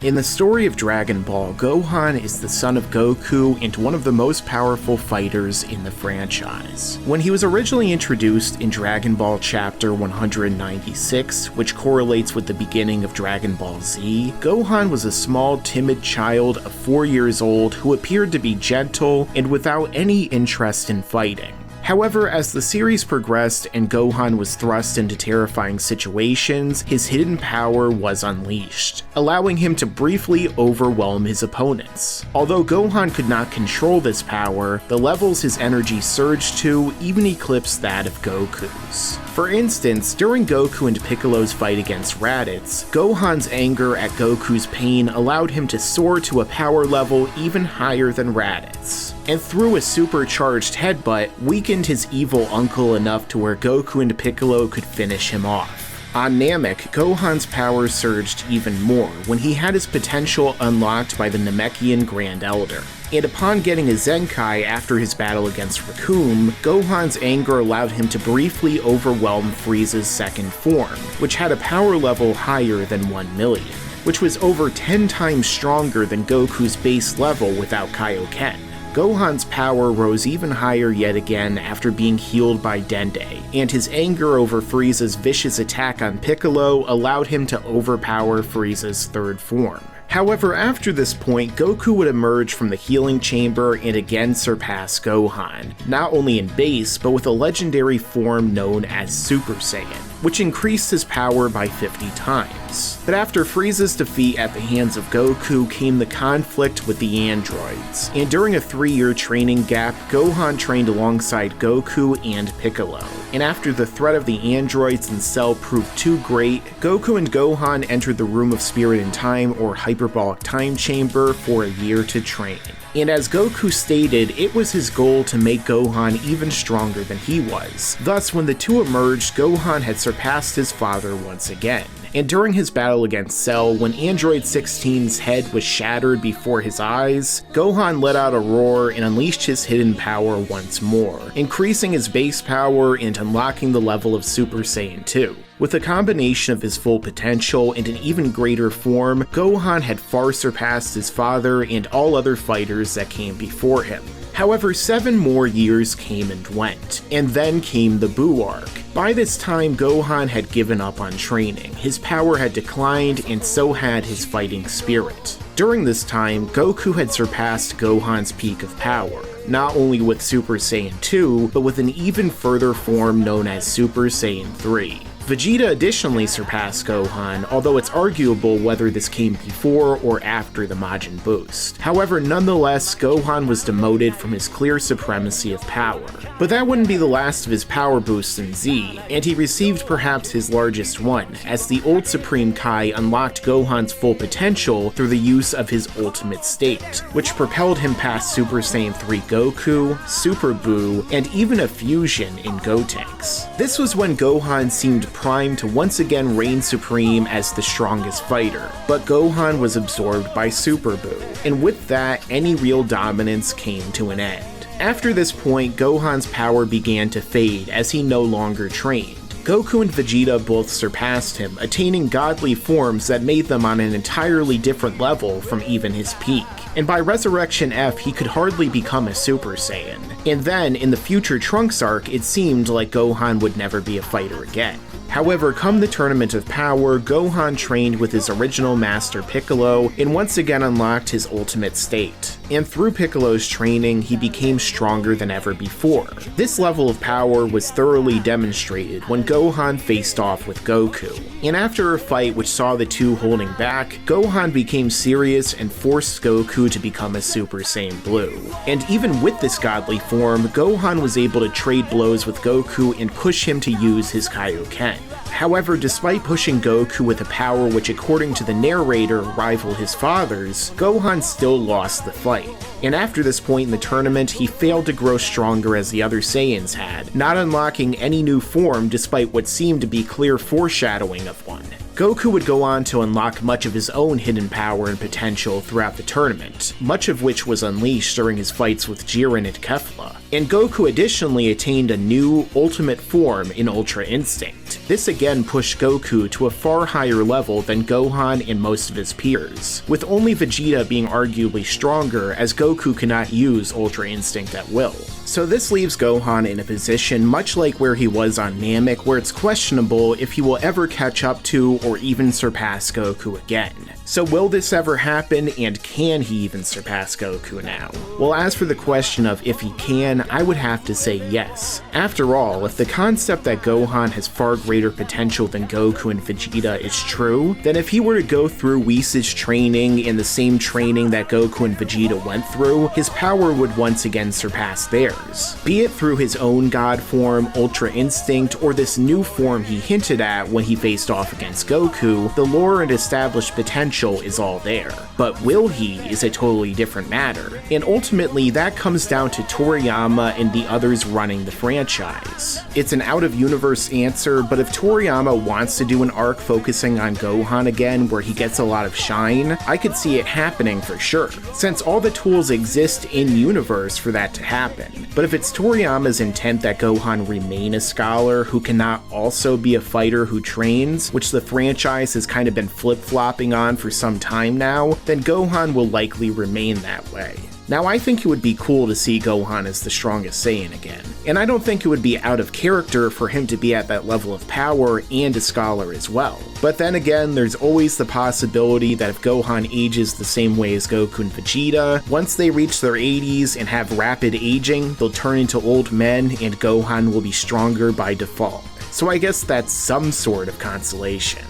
In the story of Dragon Ball, Gohan is the son of Goku and one of the most powerful fighters in the franchise. When he was originally introduced in Dragon Ball Chapter 196, which correlates with the beginning of Dragon Ball Z, Gohan was a small, timid child of 4 years old who appeared to be gentle and without any interest in fighting. However, as the series progressed and Gohan was thrust into terrifying situations, his hidden power was unleashed, allowing him to briefly overwhelm his opponents. Although Gohan could not control this power, the levels his energy surged to even eclipsed that of Goku's. For instance, during Goku and Piccolo's fight against Raditz, Gohan's anger at Goku's pain allowed him to soar to a power level even higher than Raditz, and through a supercharged headbutt, weakened his evil uncle enough to where Goku and Piccolo could finish him off. On Namek, Gohan's power surged even more when he had his potential unlocked by the Namekian Grand Elder. And upon getting a Zenkai after his battle against Recoome, Gohan's anger allowed him to briefly overwhelm Frieza's second form, which had a power level higher than 1 million, which was over 10 times stronger than Goku's base level without Kaioken. Gohan's power rose even higher yet again after being healed by Dende, and his anger over Frieza's vicious attack on Piccolo allowed him to overpower Frieza's third form. However, after this point, Goku would emerge from the healing chamber and again surpass Gohan, not only in base, but with a legendary form known as Super Saiyan, which increased his power by 50 times. But after Frieza's defeat at the hands of Goku came the conflict with the androids, and during a 3-year training gap, Gohan trained alongside Goku and Piccolo. And after the threat of the androids and Cell proved too great, Goku and Gohan entered the Room of Spirit and Time, or Hyperbolic Time Chamber, for a year to train. And as Goku stated, it was his goal to make Gohan even stronger than he was. Thus, when the two emerged, Gohan had surpassed his father once again. And during his battle against Cell, when Android 16's head was shattered before his eyes, Gohan let out a roar and unleashed his hidden power once more, increasing his base power and unlocking the level of Super Saiyan 2. With a combination of his full potential and an even greater form, Gohan had far surpassed his father and all other fighters that came before him. However, 7 more years came and went, and then came the Buu arc. By this time, Gohan had given up on training, his power had declined, and so had his fighting spirit. During this time, Goku had surpassed Gohan's peak of power, not only with Super Saiyan 2, but with an even further form known as Super Saiyan 3. Vegeta additionally surpassed Gohan, although it's arguable whether this came before or after the Majin boost. However, nonetheless, Gohan was demoted from his clear supremacy of power. But that wouldn't be the last of his power boosts in Z, and he received perhaps his largest one, as the Old Supreme Kai unlocked Gohan's full potential through the use of his ultimate state, which propelled him past Super Saiyan 3 Goku, Super Buu, and even a fusion in Gotenks. This was when Gohan seemed primed to once again reign supreme as the strongest fighter, but Gohan was absorbed by Super Buu, and with that, any real dominance came to an end. After this point, Gohan's power began to fade as he no longer trained. Goku and Vegeta both surpassed him, attaining godly forms that made them on an entirely different level from even his peak. And by Resurrection F, he could hardly become a Super Saiyan. And then, in the future Trunks arc, it seemed like Gohan would never be a fighter again. However, come the Tournament of Power, Gohan trained with his original master Piccolo and once again unlocked his ultimate state. And through Piccolo's training, he became stronger than ever before. This level of power was thoroughly demonstrated when Gohan faced off with Goku. And after a fight which saw the two holding back, Gohan became serious and forced Goku to become a Super Saiyan Blue. And even with this godly form, Gohan was able to trade blows with Goku and push him to use his Kaioken. However, despite pushing Goku with a power which according to the narrator rivaled his father's, Gohan still lost the fight. And after this point in the tournament, he failed to grow stronger as the other Saiyans had, not unlocking any new form despite what seemed to be clear foreshadowing of one. Goku would go on to unlock much of his own hidden power and potential throughout the tournament, much of which was unleashed during his fights with Jiren and Kefla. And Goku additionally attained a new ultimate form in Ultra Instinct. This again pushed Goku to a far higher level than Gohan and most of his peers, with only Vegeta being arguably stronger as Goku cannot use Ultra Instinct at will. So this leaves Gohan in a position much like where he was on Namek, where it's questionable if he will ever catch up to or even surpass Goku again. So will this ever happen, and can he even surpass Goku now? Well, as for the question of if he can, I would have to say yes. After all, if the concept that Gohan has far greater potential than Goku and Vegeta is true, then if he were to go through Whis' training and the same training that Goku and Vegeta went through, his power would once again surpass theirs. Be it through his own god form, Ultra Instinct, or this new form he hinted at when he faced off against Goku, the lore and established potential is all there. But will he is a totally different matter, and ultimately that comes down to Toriyama and the others running the franchise. It's an out-of-universe answer, but if Toriyama wants to do an arc focusing on Gohan again where he gets a lot of shine, I could see it happening for sure, since all the tools exist in-universe for that to happen. But if it's Toriyama's intent that Gohan remain a scholar who cannot also be a fighter who trains, which the franchise has kind of been flip-flopping on for some time now, then Gohan will likely remain that way. Now, I think it would be cool to see Gohan as the strongest Saiyan again, and I don't think it would be out of character for him to be at that level of power and a scholar as well. But then again, there's always the possibility that if Gohan ages the same way as Goku and Vegeta, once they reach their 80s and have rapid aging, they'll turn into old men and Gohan will be stronger by default. So I guess that's some sort of consolation.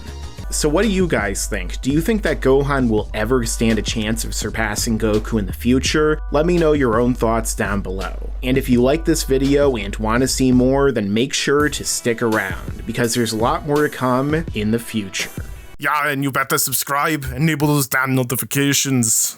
So what do you guys think? Do you think that Gohan will ever stand a chance of surpassing Goku in the future? Let me know your own thoughts down below. And if you like this video and want to see more, then make sure to stick around, because there's a lot more to come in the future. Yeah, and you better subscribe, enable those damn notifications.